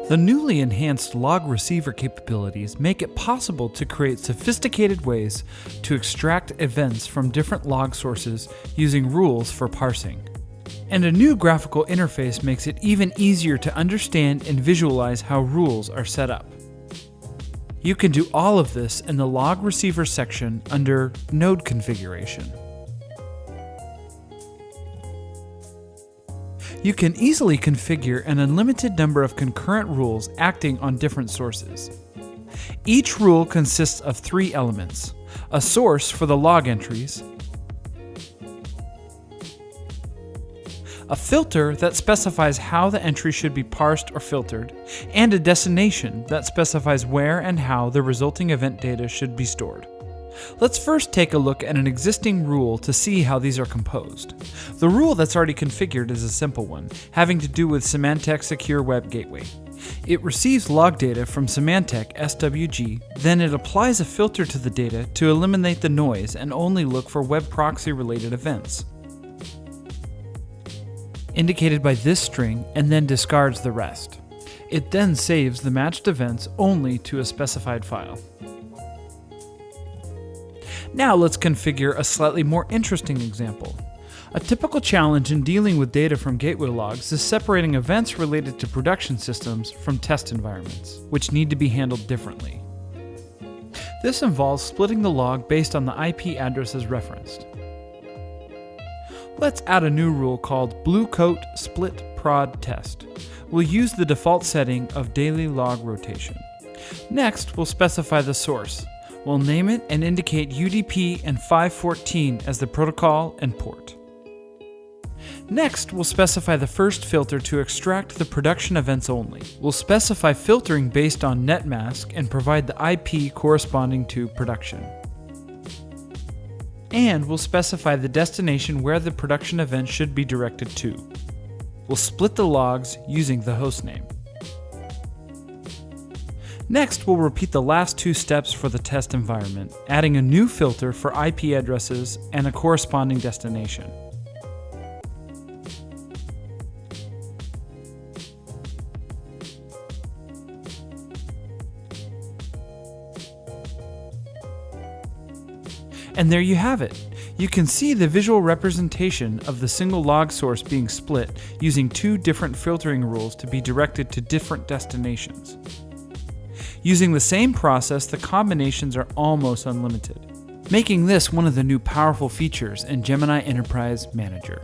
The newly enhanced log receiver capabilities make it possible to create sophisticated ways to extract events from different log sources using rules for parsing. And a new graphical interface makes it even easier to understand and visualize how rules are set up. You can do all of this in the log receiver section under Node Configuration. You can easily configure an unlimited number of concurrent rules acting on different sources. Each rule consists of 3 elements: a source for the log entries, a filter that specifies how the entry should be parsed or filtered, and a destination that specifies where and how the resulting event data should be stored. Let's first take a look at an existing rule to see how these are composed. The rule that's already configured is a simple one, having to do with Symantec Secure Web Gateway. It receives log data from Symantec SWG, then it applies a filter to the data to eliminate the noise and only look for web proxy related events, indicated by this string, and then discards the rest. It then saves the matched events only to a specified file. Now let's configure a slightly more interesting example. A typical challenge in dealing with data from gateway logs is separating events related to production systems from test environments, which need to be handled differently. This involves splitting the log based on the IP addresses referenced. Let's add a new rule called bluecoat split prod test. We'll use the default setting of daily log rotation. Next, we'll specify the source. We'll name it and indicate UDP and 514 as the protocol and port. Next, we'll specify the first filter to extract the production events only. We'll specify filtering based on net mask and provide the IP corresponding to production. And we'll specify the destination where the production event should be directed to. We'll split the logs using the hostname. Next, we'll repeat the last 2 steps for the test environment, adding a new filter for IP addresses and a corresponding destination. And there you have it. You can see the visual representation of the single log source being split using 2 different filtering rules to be directed to different destinations. Using the same process, the combinations are almost unlimited, making this one of the new powerful features in Gemini Enterprise Manager.